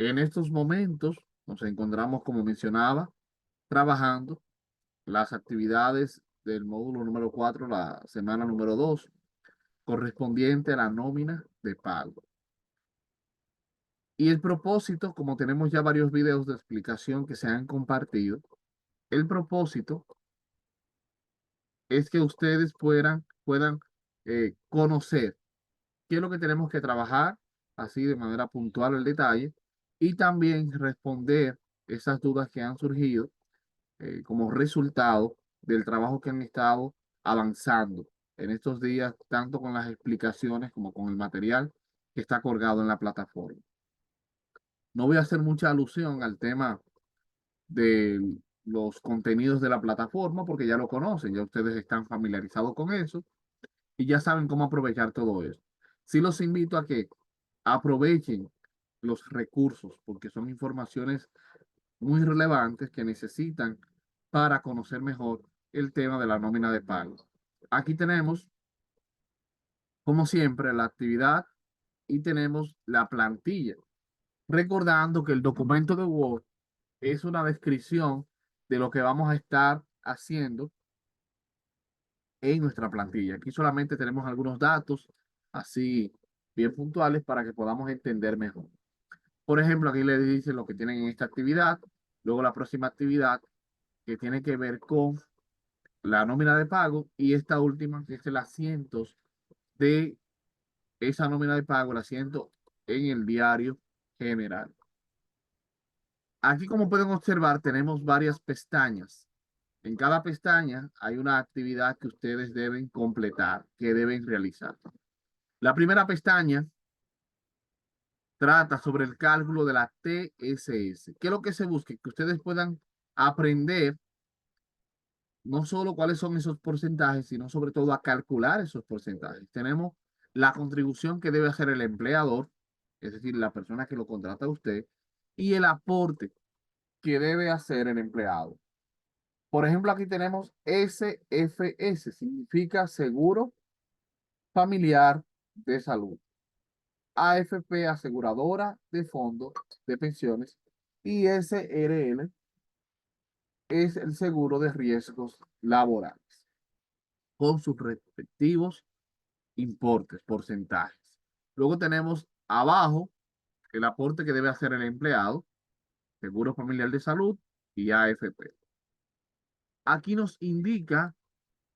En estos momentos nos encontramos, como mencionaba, trabajando las actividades del módulo número 4, la semana número 2, correspondiente a la nómina de pago. Y el propósito, como tenemos ya varios videos de explicación que se han compartido, el propósito es que ustedes puedan conocer qué es lo que tenemos que trabajar, así de manera puntual el detalle, y también responder esas dudas que han surgido como resultado del trabajo que han estado avanzando en estos días, tanto con las explicaciones como con el material que está colgado en la plataforma. No voy a hacer mucha alusión al tema de los contenidos de la plataforma porque ya lo conocen, ya ustedes están familiarizados con eso y ya saben cómo aprovechar todo eso. Sí los invito a que aprovechen los recursos porque son informaciones muy relevantes que necesitan para conocer mejor el tema de la nómina de pago. Aquí tenemos, como siempre, la actividad y tenemos la plantilla. Recordando que el documento de Word es una descripción de lo que vamos a estar haciendo en nuestra plantilla. Aquí solamente tenemos algunos datos así bien puntuales para que podamos entender mejor. Por ejemplo, aquí les dicen lo que tienen en esta actividad, luego la próxima actividad que tiene que ver con la nómina de pago y esta última que es el asiento de esa nómina de pago, el asiento en el diario general. Aquí, como pueden observar, tenemos varias pestañas. En cada pestaña hay una actividad que ustedes deben completar, que deben realizar. La primera pestaña trata sobre el cálculo de la TSS. ¿Qué es lo que se busca? Que ustedes puedan aprender no solo cuáles son esos porcentajes, sino sobre todo a calcular esos porcentajes. Tenemos la contribución que debe hacer el empleador, es decir, la persona que lo contrata a usted, y el aporte que debe hacer el empleado. Por ejemplo, aquí tenemos SFS, significa Seguro Familiar de Salud. AFP, Aseguradora de Fondos de Pensiones. Y SRL es el Seguro de Riesgos Laborales, con sus respectivos importes, porcentajes. Luego tenemos abajo el aporte que debe hacer el empleado, Seguro Familiar de Salud y AFP. Aquí nos indica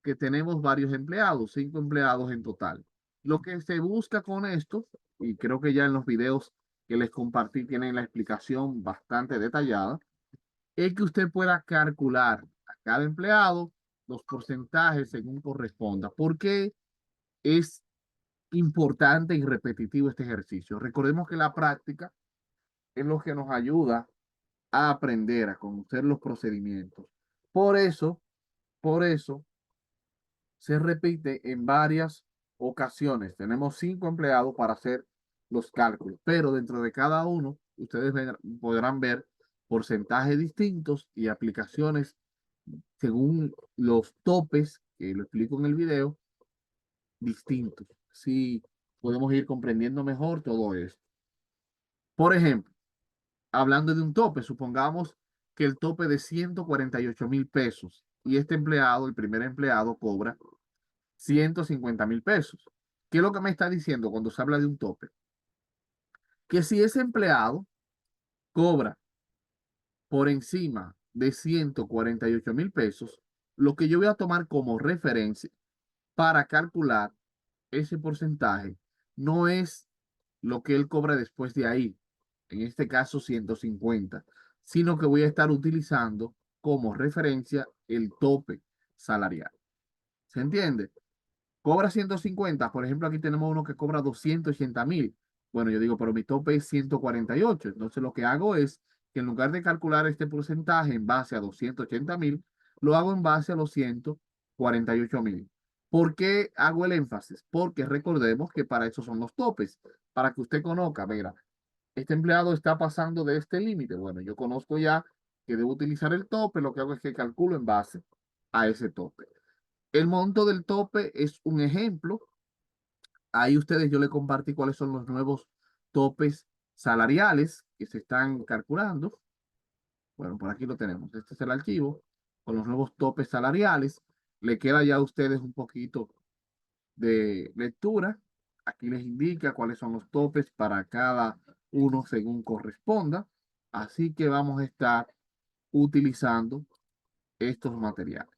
que tenemos varios empleados, 5 empleados en total. Lo que se busca con esto, y creo que ya en los videos que les compartí tienen la explicación bastante detallada, es que usted pueda calcular a cada empleado los porcentajes según corresponda. ¿Por qué es importante y repetitivo este ejercicio? Recordemos que la práctica es lo que nos ayuda a aprender, a conocer los procedimientos. Por eso, por eso se repite en varias ocasiones. Tenemos 5 empleados para hacer los cálculos, pero dentro de cada uno ustedes podrán ver porcentajes distintos y aplicaciones según los topes, que lo explico en el video, distintos. Sí, podemos ir comprendiendo mejor todo esto. Por ejemplo, hablando de un tope, supongamos que el tope de 148.000 pesos y este empleado, el primer empleado, cobra 150.000 pesos. ¿Qué es lo que me está diciendo cuando se habla de un tope? Que si ese empleado cobra por encima de 148.000 pesos, lo que yo voy a tomar como referencia para calcular ese porcentaje no es lo que él cobra después de ahí, en este caso 150, sino que voy a estar utilizando como referencia el tope salarial. ¿Se entiende? Cobra 150, por ejemplo, aquí tenemos uno que cobra 280.000. Bueno, yo digo, pero mi tope es 148. Entonces lo que hago es que en lugar de calcular este porcentaje en base a 280.000, lo hago en base a los 148.000. ¿Por qué hago el énfasis? Porque recordemos que para eso son los topes, para que usted conozca, mira, este empleado está pasando de este límite. Bueno, yo conozco ya que debo utilizar el tope, lo que hago es que calculo en base a ese tope. El monto del tope es un ejemplo. Ahí ustedes yo le compartí cuáles son los nuevos topes salariales que se están calculando. Bueno, por aquí lo tenemos. Este es el archivo con los nuevos topes salariales. Le queda ya a ustedes un poquito de lectura. Aquí les indica cuáles son los topes para cada uno según corresponda. Así que vamos a estar utilizando estos materiales.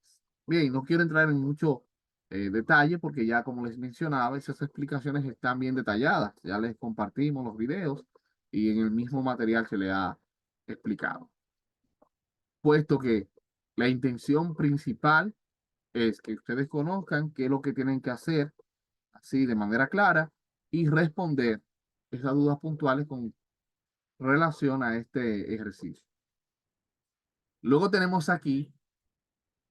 Bien, no quiero entrar en mucho detalle porque ya como les mencionaba, esas explicaciones están bien detalladas. Ya les compartimos los videos y en el mismo material se le ha explicado. Puesto que la intención principal es que ustedes conozcan qué es lo que tienen que hacer así de manera clara y responder esas dudas puntuales con relación a este ejercicio. Luego tenemos aquí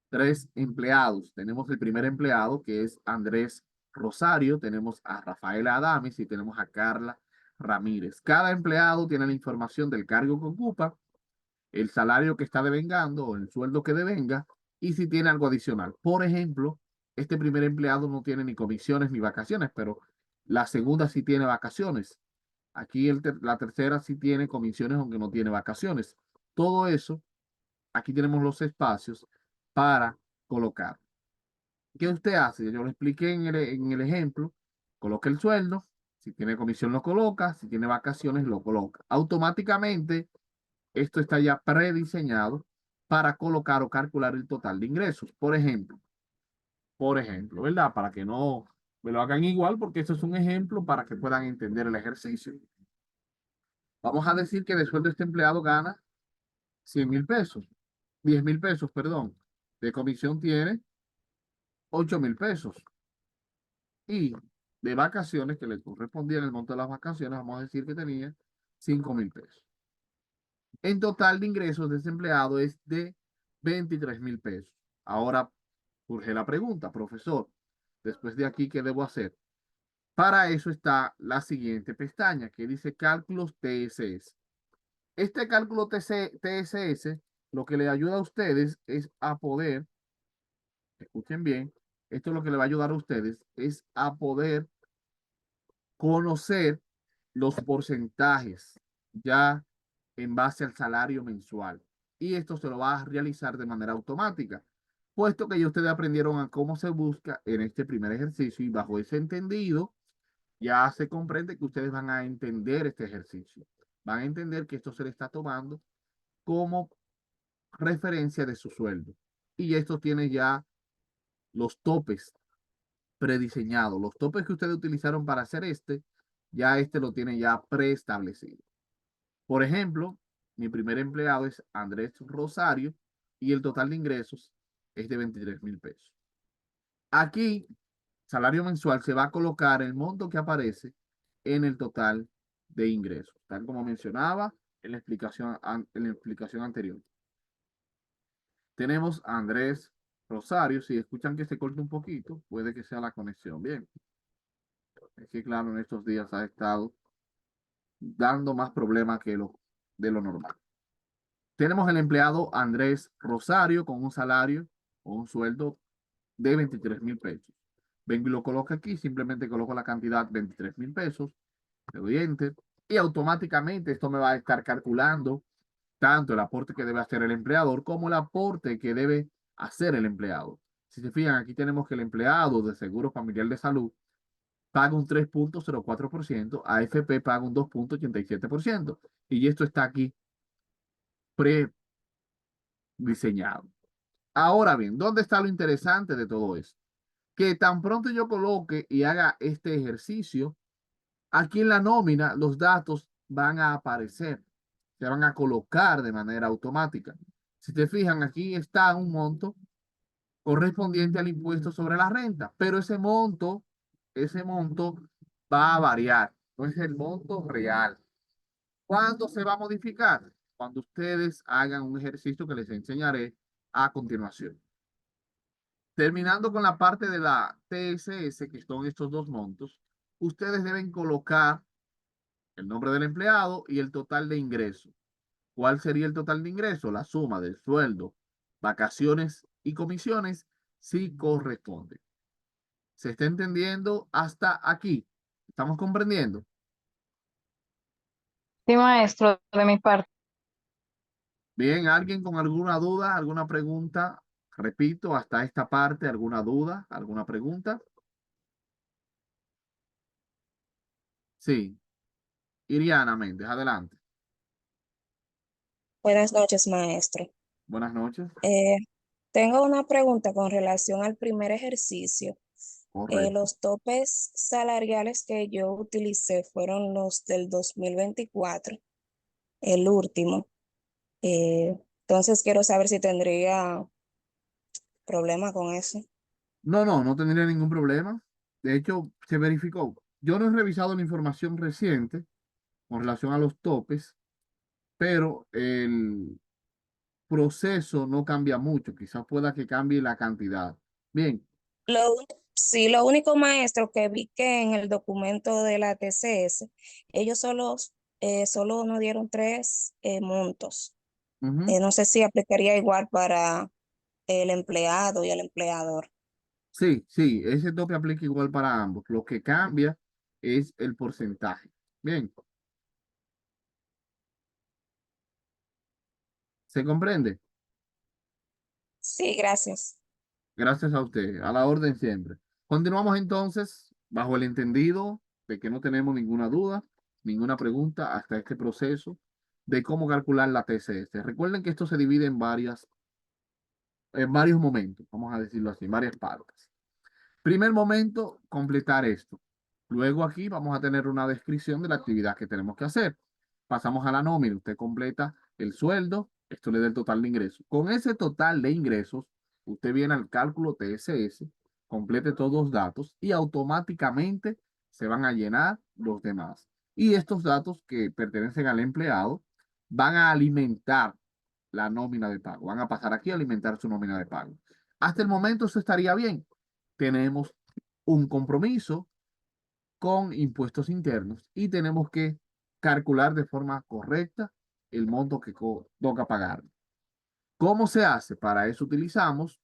tres empleados. Tenemos el primer empleado que es Andrés Rosario, tenemos a Rafael Adames y tenemos a Carla Ramírez. Cada empleado tiene la información del cargo que ocupa, el salario que está devengando o el sueldo que devenga y si tiene algo adicional. Por ejemplo, este primer empleado no tiene ni comisiones ni vacaciones, pero la segunda sí tiene vacaciones. Aquí la tercera sí tiene comisiones aunque no tiene vacaciones. Todo eso, aquí tenemos los espacios para colocar. ¿Qué usted hace? Yo lo expliqué en el ejemplo. Coloca el sueldo. Si tiene comisión lo coloca. Si tiene vacaciones lo coloca. Automáticamente esto está ya prediseñado para colocar o calcular el total de ingresos. Por ejemplo, ¿verdad? Para que no me lo hagan igual, porque esto es un ejemplo para que puedan entender el ejercicio. Vamos a decir que de sueldo este empleado gana 100.000 pesos, 10.000 pesos, perdón. De comisión tiene 8.000 pesos. Y de vacaciones, que le correspondía en el monto de las vacaciones, vamos a decir que tenía 5.000 pesos. En total de ingresos de ese empleado es de 23.000 pesos. Ahora surge la pregunta, profesor, después de aquí, ¿qué debo hacer? Para eso está la siguiente pestaña que dice cálculos TSS. Este cálculo TSS lo que le ayuda a ustedes es a poder, escuchen bien, esto es lo que le va a ayudar a ustedes, es a poder conocer los porcentajes ya en base al salario mensual. Y esto se lo va a realizar de manera automática, puesto que ya ustedes aprendieron a cómo se busca en este primer ejercicio y bajo ese entendido ya se comprende que ustedes van a entender este ejercicio. Van a entender que esto se le está tomando como referencia de su sueldo. Y esto tiene ya los topes prediseñados. Los topes que ustedes utilizaron para hacer ya este lo tiene ya preestablecido. Por ejemplo, mi primer empleado es Andrés Rosario y el total de ingresos es de 23.000 pesos. Aquí, salario mensual, se va a colocar el monto que aparece en el total de ingresos, tal como mencionaba en la explicación anterior. Tenemos a Andrés Rosario. Si escuchan que se corta un poquito, puede que sea la conexión. Bien, es que claro, en estos días ha estado dando más problemas que de lo normal. Tenemos el empleado Andrés Rosario con un salario o un sueldo de 23.000 pesos. Vengo y lo coloco aquí, simplemente coloco la cantidad 23.000 pesos, le doy enter y automáticamente esto me va a estar calculando tanto el aporte que debe hacer el empleador como el aporte que debe hacer el empleado. Si se fijan, aquí tenemos que el empleado de Seguro Familiar de Salud paga un 3.04%, AFP paga un 2.87%, y esto está aquí prediseñado. Ahora bien, ¿dónde está lo interesante de todo esto? Que tan pronto yo coloque y haga este ejercicio, aquí en la nómina los datos van a aparecer, se van a colocar de manera automática. Si te fijan, aquí está un monto correspondiente al impuesto sobre la renta, pero ese monto va a variar, no es el monto real. ¿Cuándo se va a modificar? Cuando ustedes hagan un ejercicio que les enseñaré a continuación. Terminando con la parte de la TSS, que son estos dos montos, ustedes deben colocar el nombre del empleado y el total de ingresos. ¿Cuál sería el total de ingresos? La suma del sueldo, vacaciones y comisiones, si corresponde. ¿Se está entendiendo hasta aquí? ¿Estamos comprendiendo? Sí, maestro, de mi parte. Bien, ¿alguien con alguna duda, alguna pregunta? Repito, hasta esta parte, ¿alguna duda, alguna pregunta? Sí, Iriana Méndez, adelante. Buenas noches, maestro. Buenas noches. Eh, Tengo una pregunta con relación al primer ejercicio. Correcto. Los topes salariales que yo utilicé fueron los del 2024, el último. Entonces quiero saber si tendría problema con eso. No, no, no tendría ningún problema. De hecho, se verificó. Yo no he revisado la información reciente con relación a los topes, pero el proceso no cambia mucho. Quizás pueda que cambie la cantidad. Bien. Sí, lo único, maestro, que vi que en el documento de la TCS, ellos solo nos dieron tres montos. Ujú. No sé si aplicaría igual para el empleado y el empleador. Sí, sí, ese tope aplica igual para ambos. Lo que cambia es el porcentaje. Bien, ¿se comprende? Sí, gracias. Gracias a usted, a la orden siempre. Continuamos entonces bajo el entendido de que no tenemos ninguna duda, ninguna pregunta hasta este proceso de cómo calcular la TCS. Recuerden que esto se divide en varios momentos, vamos a decirlo así, en varias partes. Primer momento, completar esto. Luego aquí vamos a tener una descripción de la actividad que tenemos que hacer. Pasamos a la nómina. Usted completa el sueldo. Esto le da el total de ingresos. Con ese total de ingresos, usted viene al cálculo TSS, complete todos los datos y automáticamente se van a llenar los demás. Y estos datos que pertenecen al empleado van a alimentar la nómina de pago. Van a pasar aquí a alimentar su nómina de pago. Hasta el momento eso estaría bien. Tenemos un compromiso con impuestos internos y tenemos que calcular de forma correcta el monto que toca pagar. ¿Cómo se hace? Para eso utilizamos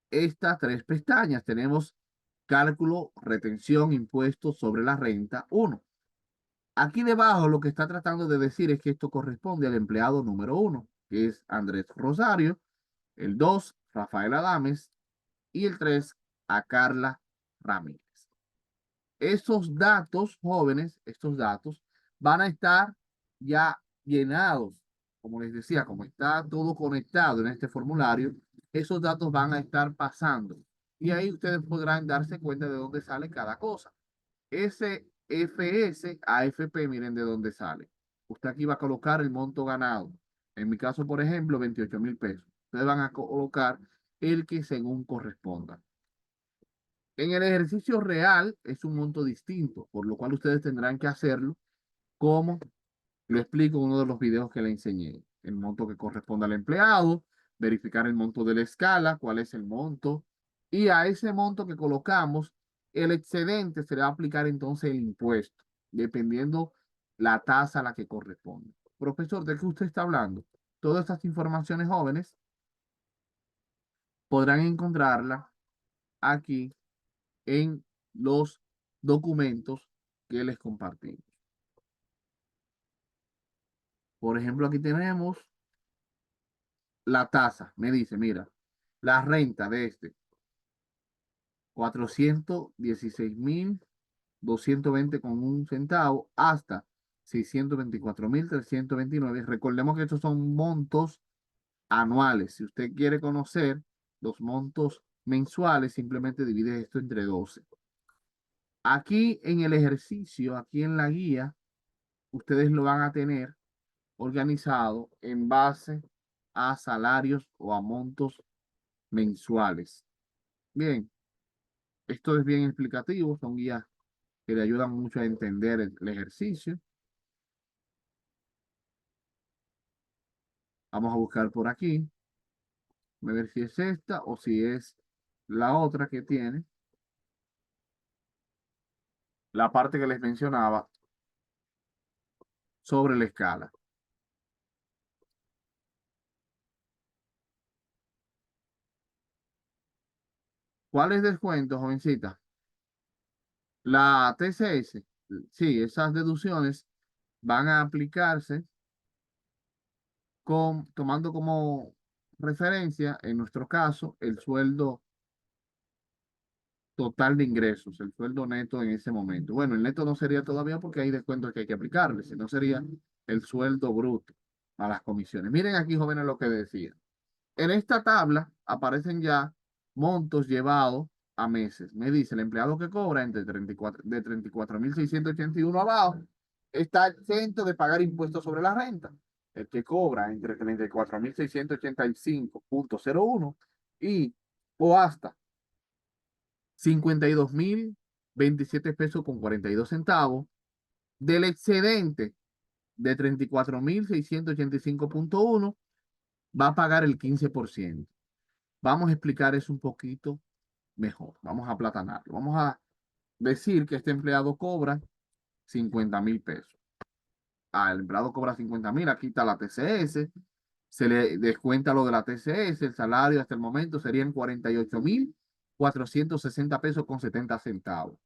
estas tres pestañas. Tenemos cálculo, retención, impuestos sobre la renta uno. Aquí debajo lo que está tratando de decir es que esto corresponde al empleado número uno, que es Andrés Rosario, el 2 Rafael Adames, y el 3 a Carla Ramírez. Esos datos, jóvenes, estos datos van a estar ya llenados, como les decía, como está todo conectado en este formulario, esos datos van a estar pasando. Y ahí ustedes podrán darse cuenta de dónde sale cada cosa. SFS, AFP, miren de dónde sale. Usted aquí va a colocar el monto ganado. En mi caso, por ejemplo, 28.000 pesos. Ustedes van a colocar el que según corresponda. En el ejercicio real es un monto distinto, por lo cual ustedes tendrán que hacerlo como lo explico en uno de los videos que le enseñé. El monto que corresponde al empleado, verificar el monto de la escala, cuál es el monto, y a ese monto que colocamos, el excedente se le va a aplicar entonces el impuesto, dependiendo la tasa a la que corresponde. Profesor, ¿de qué usted está hablando? Todas estas informaciones jóvenes podrán encontrarlas aquí en los documentos que les compartimos. Por ejemplo, aquí tenemos la tasa. Me dice, mira, la renta de este, 416.220,1 centavo hasta 624.329. Recordemos que estos son montos anuales. Si usted quiere conocer los montos mensuales, simplemente divide esto entre 12. Aquí en el ejercicio, aquí en la guía, ustedes lo van a tener organizado en base a salarios o a montos mensuales. Bien, esto es bien explicativo, son guías que le ayudan mucho a entender el ejercicio. Vamos a buscar por aquí, a ver si es esta o si es la otra que tiene, la parte que les mencionaba sobre la escala. ¿Cuáles descuentos, jovencita? La TCS, sí, esas deducciones van a aplicarse tomando como referencia, en nuestro caso, el sueldo total de ingresos, el sueldo neto en ese momento. Bueno, el neto no sería todavía porque hay descuentos que hay que aplicarle, sino sería el sueldo bruto a las comisiones. Miren aquí, jóvenes, lo que decía. En esta tabla aparecen ya montos llevados a meses. Me dice el empleado que cobra entre 34, de 34.681 abajo está exento de pagar impuestos sobre la renta. El que cobra entre 34.685.01 y o hasta 52.027 pesos con 42 centavos del excedente de 34.685.1 va a pagar el 15%. Vamos a explicar eso un poquito mejor. Vamos a aplatanarlo. Vamos a decir que este empleado cobra 50.000 pesos. El empleado cobra 50.000, aquí está la TCS, se le descuenta lo de la TCS, el salario hasta el momento serían 48.460 pesos con 70 centavos.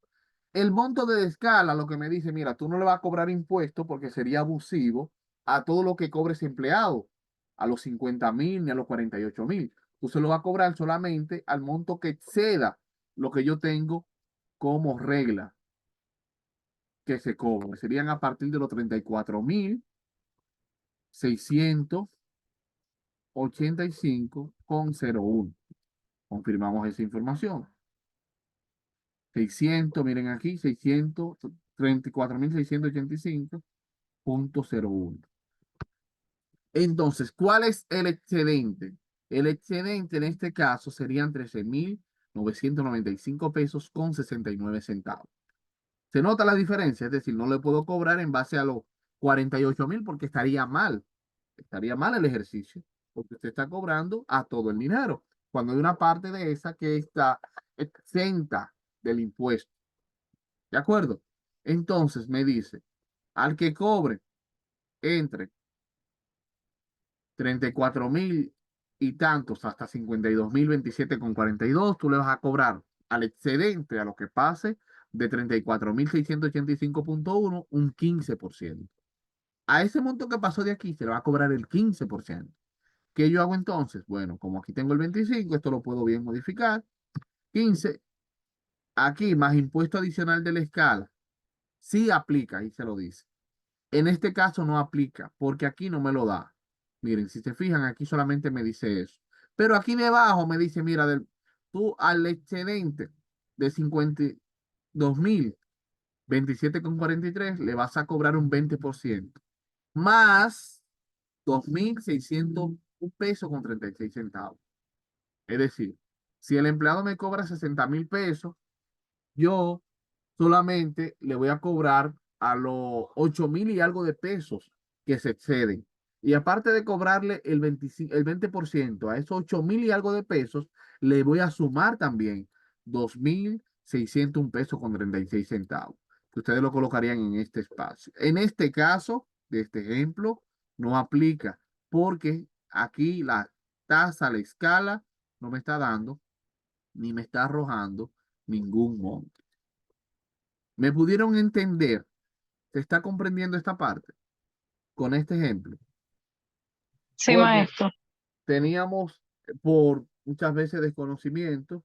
El monto de escala, lo que me dice, mira, tú no le vas a cobrar impuestos porque sería abusivo a todo lo que cobre ese empleado, a los 50.000 ni a los 48.000. Tú se lo vas a cobrar solamente al monto que exceda lo que yo tengo como regla que se cobre. Serían a partir de los 34.685,01. Confirmamos esa información. 600, miren aquí, 634.685,01. Entonces, ¿cuál es el excedente? El excedente en este caso serían 13.995 pesos con 69 centavos. ¿Se nota la diferencia? Es decir, no le puedo cobrar en base a los 48.000 porque estaría mal. Estaría mal el ejercicio porque usted está cobrando a todo el dinero cuando hay una parte de esa que está exenta del impuesto. ¿De acuerdo? Entonces me dice, al que cobre entre 34.000 y tantos hasta 52.027,42, tú le vas a cobrar al excedente, a lo que pase, de 34.685,1, un 15%. A ese monto que pasó de aquí se le va a cobrar el 15%. ¿Qué yo hago entonces? Bueno, como aquí tengo el 25, esto lo puedo bien modificar. 15, aquí más impuesto adicional de la escala. Sí aplica, ahí se lo dice. En este caso no aplica porque aquí no me lo da. Miren, si se fijan, aquí solamente me dice eso. Pero aquí debajo me dice, mira, tú al excedente de 52.027,43 le vas a cobrar un 20% más 2.601 pesos con 36 centavos. Es decir, si el empleado me cobra 60.000 pesos, yo solamente le voy a cobrar a los 8.000 y algo de pesos que se exceden. Y aparte de cobrarle el 20% a esos 8.000 y algo de pesos, le voy a sumar también 2.601 pesos con 36 centavos, que ustedes lo colocarían en este espacio. En este caso, de este ejemplo, no aplica porque aquí la tasa, la escala, no me está dando ni me está arrojando ningún monto. ¿Me pudieron entender? ¿Se está comprendiendo esta parte con este ejemplo? Sí, Porque maestro. teníamos por muchas veces desconocimiento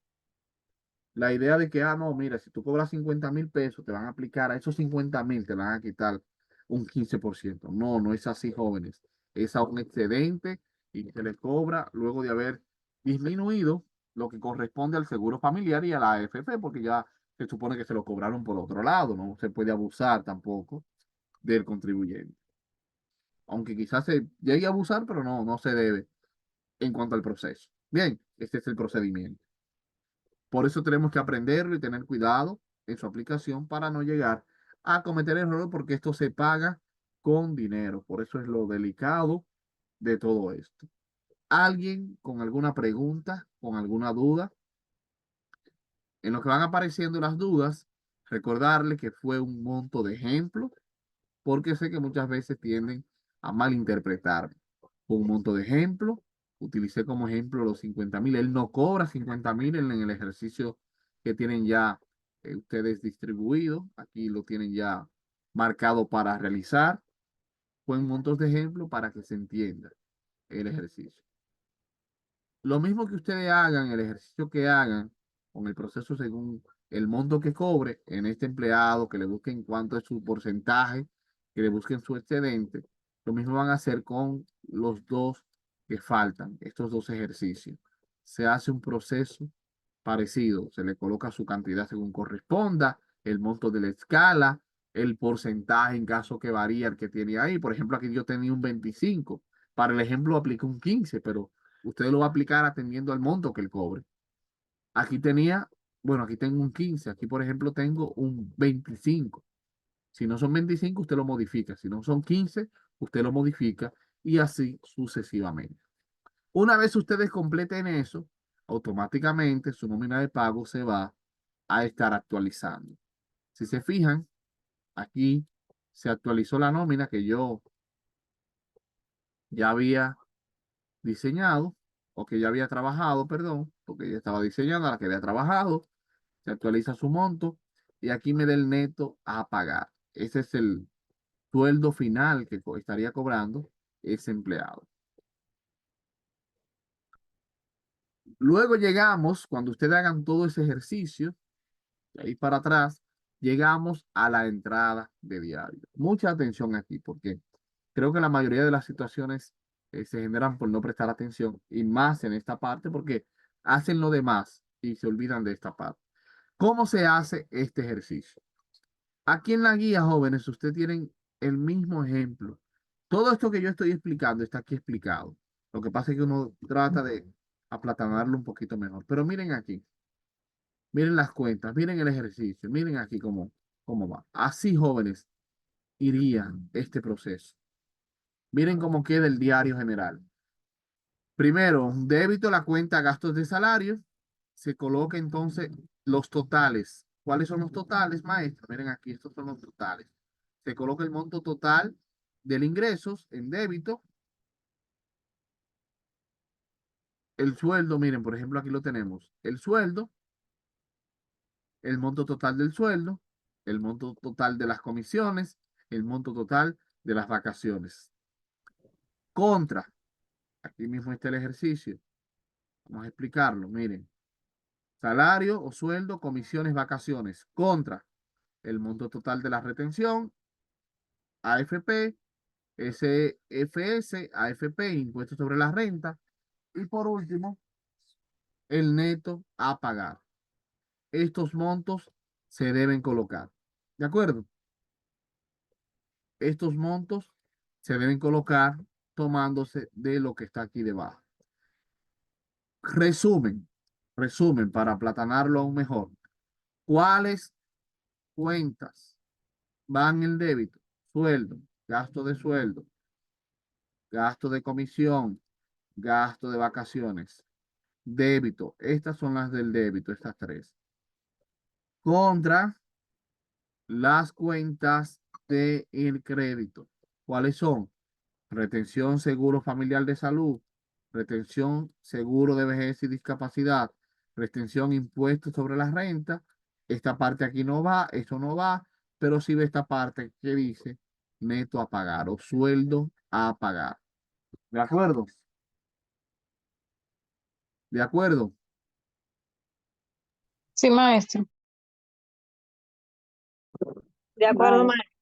la idea de que, no, mira, si tú cobras 50.000 pesos, te van a aplicar a esos 50.000, te van a quitar un 15%. No, no es así, jóvenes. Es a un excedente y se le cobra luego de haber disminuido lo que corresponde al seguro familiar y a la AFP, porque ya se supone que se lo cobraron por otro lado, no se puede abusar tampoco del contribuyente. Aunque quizás se llegue a abusar, pero no, no se debe en cuanto al proceso. Bien, este es el procedimiento. Por eso tenemos que aprenderlo y tener cuidado en su aplicación para no llegar a cometer errores porque esto se paga con dinero. Por eso es lo delicado de todo esto. ¿Alguien con alguna pregunta, con alguna duda? En lo que van apareciendo las dudas, recordarle que fue un monto de ejemplo porque sé que muchas veces tienden a malinterpretar. Un monto de ejemplo, utilicé como ejemplo los 50.000. Él no cobra 50.000 en el ejercicio que tienen ya ustedes distribuido. Aquí lo tienen ya marcado para realizar. fue en montos de ejemplo para que se entienda el ejercicio. Lo mismo que ustedes hagan, el ejercicio que hagan con el proceso según el monto que cobre en este empleado, que le busquen cuánto es su porcentaje, que le busquen su excedente, lo mismo van a hacer con los dos que faltan, estos dos ejercicios. Se hace un proceso parecido, se le coloca su cantidad según corresponda, el monto de la escala, el porcentaje en caso que varía el que tiene ahí. Por ejemplo, aquí yo tenía un 25. Para el ejemplo apliqué un 15, pero usted lo va a aplicar atendiendo al monto que él cobre. Aquí tenía, bueno, aquí tengo un 15, aquí por ejemplo tengo un 25. Si no son 25, usted lo modifica. Si no son 15, usted lo modifica y así sucesivamente. Una vez ustedes completen eso, automáticamente su nómina de pago se va a estar actualizando. Si se fijan, aquí se actualizó la nómina que yo ya había diseñado, o que ya había trabajado, perdón, porque ya estaba diseñando la que había trabajado, se actualiza su monto y aquí me da el neto a pagar. Ese es el sueldo final que estaría cobrando ese empleado. Luego llegamos, cuando ustedes hagan todo ese ejercicio, de ahí para atrás, llegamos a la entrada de diario. Mucha atención aquí, porque creo que la mayoría de las situaciones se generan por no prestar atención, y más en esta parte, porque hacen lo demás y se olvidan de esta parte. ¿Cómo se hace este ejercicio? Aquí en la guía, jóvenes, ustedes tienen el mismo ejemplo. Todo esto que yo estoy explicando está aquí explicado. Lo que pasa es que uno trata de aplatanarlo un poquito mejor. Pero miren aquí. Miren las cuentas, miren el ejercicio, miren aquí cómo va. Así, jóvenes, iría este proceso. Miren cómo queda el diario general. Primero, débito la cuenta gastos de salario. Se coloca entonces los totales. ¿Cuáles son los totales, maestro? Miren aquí, estos son los totales. Se coloca el monto total del ingresos en débito. El sueldo, miren, por ejemplo, aquí lo tenemos. El sueldo, el monto total del sueldo, el monto total de las comisiones, el monto total de las vacaciones. Contra, aquí mismo está el ejercicio. Vamos a explicarlo, miren. Salario o sueldo, comisiones, vacaciones. Contra el monto total de la retención, AFP, SFS, AFP, impuestos sobre la renta. Y por último, el neto a pagar. Estos montos se deben colocar. ¿De acuerdo? Estos montos se deben colocar tomándose de lo que está aquí debajo. Resumen, resumen para aplatanarlo aún mejor. ¿Cuáles cuentas van en débito? Sueldo, gasto de sueldo, gasto de comisión, gasto de vacaciones, débito. Estas son las del débito, estas tres. Contra las cuentas del crédito. ¿Cuáles son? Retención seguro familiar de salud, retención seguro de vejez y discapacidad, retención impuestos sobre la renta. Esta parte aquí no va, esto no va, pero sí ve esta parte que dice neto a pagar o sueldo a pagar. ¿De acuerdo? ¿De acuerdo? Sí, maestro. De acuerdo, Vale. maestro.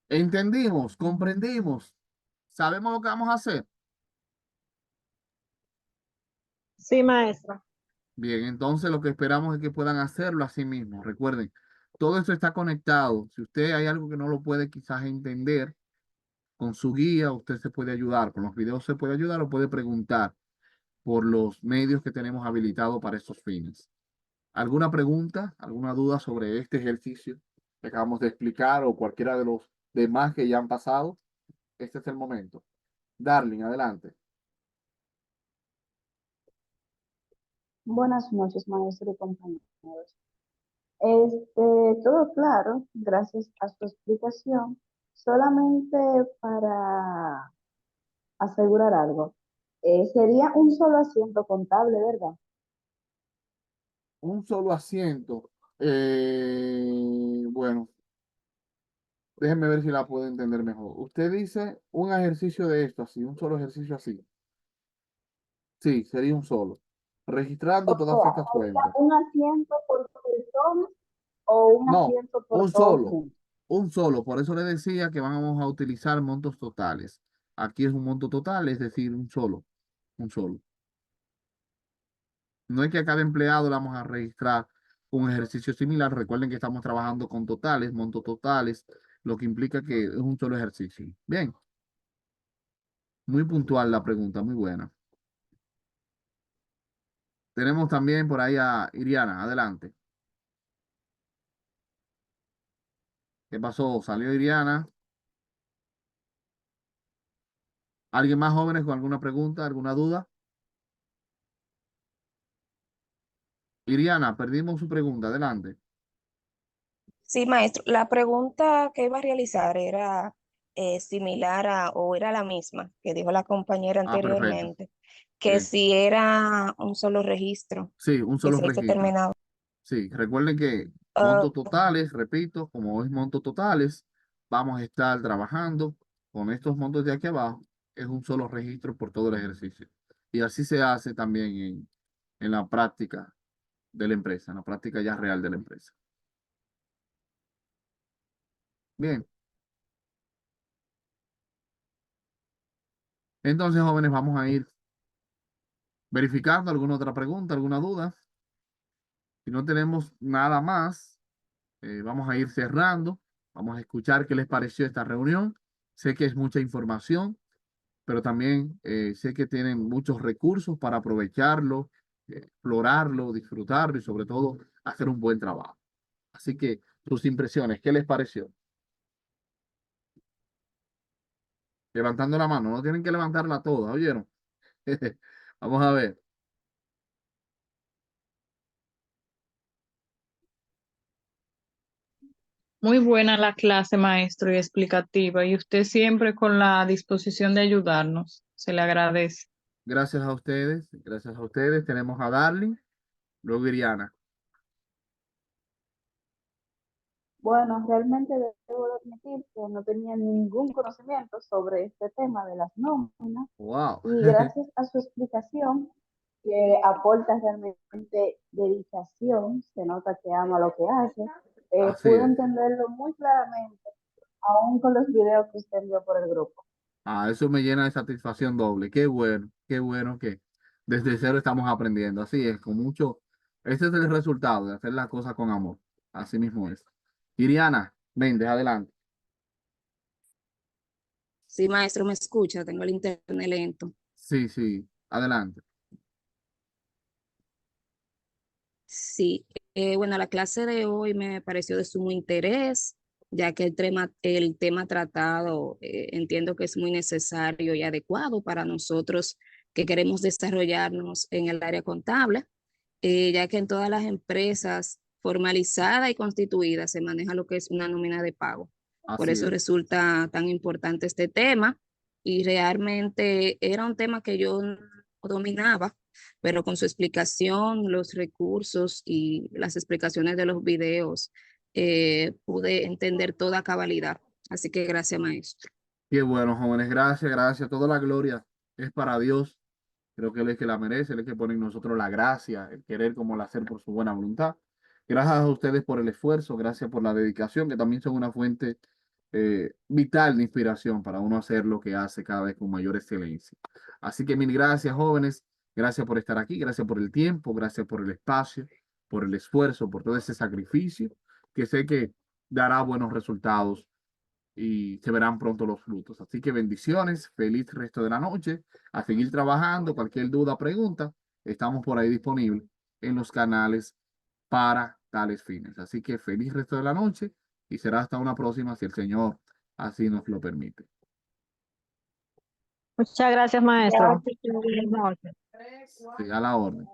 ¿Entendimos? ¿Comprendimos? ¿Sabemos lo que vamos a hacer? Sí, maestro. Bien, entonces lo que esperamos es que puedan hacerlo así mismo. Recuerden, todo esto está conectado. Si usted hay algo que no lo puede quizás entender, con su guía usted se puede ayudar. Con los videos se puede ayudar o puede preguntar por los medios que tenemos habilitados para estos fines. ¿Alguna pregunta, alguna duda sobre este ejercicio que acabamos de explicar o cualquiera de los demás que ya han pasado? Este es el momento. Darling, adelante. Buenas noches, maestro y compañeros. Todo claro, gracias a su explicación. Solamente para asegurar algo. Sería un solo asiento contable, ¿verdad? Un solo asiento. Bueno, déjenme ver si la puedo entender mejor. Usted dice un ejercicio de esto, así, un solo ejercicio así. Sí, sería un solo. Registrando O todas sea, estas ¿sería cuentas. un asiento por persona o un No, asiento por un todos solo. juntos? Un solo. Por eso le decía que vamos a utilizar montos totales. Aquí es un monto total, es decir, un solo. Un solo. No es que a cada empleado le vamos a registrar un ejercicio similar. Recuerden que estamos trabajando con totales, montos totales, lo que implica que es un solo ejercicio. Bien, muy puntual la pregunta, muy buena. Tenemos también por ahí a Iriana, adelante. ¿Qué pasó? ¿Salió Iriana? ¿Alguien más jóvenes con alguna pregunta, alguna duda? Iriana, perdimos su pregunta, adelante. Sí, maestro, la pregunta que iba a realizar era similar a, o era la misma que dijo la compañera Ah, perfecto. anteriormente, que Bien. si era un solo registro Sí, un que solo se hizo registro. terminado. Sí, recuerden que Ah, montos totales, repito, como es montos totales, vamos a estar trabajando con estos montos de aquí abajo. Es un solo registro por todo el ejercicio. Y así se hace también en la práctica de la empresa, en la práctica ya real de la empresa. Bien, entonces jóvenes, vamos a ir verificando alguna otra pregunta, alguna duda. Si no tenemos nada más, vamos a ir cerrando. Vamos a escuchar qué les pareció esta reunión. Sé que es mucha información, pero también sé que tienen muchos recursos para aprovecharlo, explorarlo, disfrutarlo y sobre todo hacer un buen trabajo. Así que sus impresiones, ¿qué les pareció? Levantando la mano, no tienen que levantarla toda, ¿oyeron? Vamos a ver. Muy buena la clase, maestro, y explicativa, y usted siempre con la disposición de ayudarnos. Se le agradece. Gracias a ustedes, gracias a ustedes. Tenemos a Darling, luego Iriana. Bueno, realmente debo de admitir que no tenía ningún conocimiento sobre este tema de las nóminas Wow. y gracias a su explicación, que aporta realmente dedicación, se nota que ama lo que hace, Así pude es. entenderlo muy claramente, aún con los videos que usted envió por el grupo. Ah, eso me llena de satisfacción doble. Qué bueno que desde cero estamos aprendiendo. Así es, con mucho. Ese es el resultado de hacer las cosas con amor. Así mismo es. Iriana, ven, adelante. sí, maestro, me escucha, tengo el internet lento. Sí, sí, adelante. Sí, bueno, la clase de hoy me pareció de sumo interés, ya que el tema tratado entiendo que es muy necesario y adecuado para nosotros que queremos desarrollarnos en el área contable, ya que en todas las empresas formalizadas y constituidas se maneja lo que es una nómina de pago. Por Así eso es. resulta tan importante este tema y realmente era un tema que yo no dominaba, pero con su explicación, los recursos y las explicaciones de los videos, pude entender toda cabalidad. Así que gracias, maestro. Qué bueno, jóvenes. Gracias, gracias. Toda la gloria es para Dios. Creo que Él es que la merece, Él es que pone en nosotros la gracia, el querer como el hacer por su buena voluntad. Gracias a ustedes por el esfuerzo, gracias por la dedicación, que también son una fuente vital de inspiración para uno hacer lo que hace cada vez con mayor excelencia. Así que mil gracias, jóvenes. Gracias por estar aquí, gracias por el tiempo, gracias por el espacio, por el esfuerzo, por todo ese sacrificio, que sé que dará buenos resultados y se verán pronto los frutos. Así que bendiciones, feliz resto de la noche, a seguir trabajando, cualquier duda, pregunta, estamos por ahí disponibles en los canales para tales fines. Así que feliz resto de la noche y será hasta una próxima si el Señor así nos lo permite. Muchas gracias, maestro. Gracias. Buenas noches. Sí, a la orden.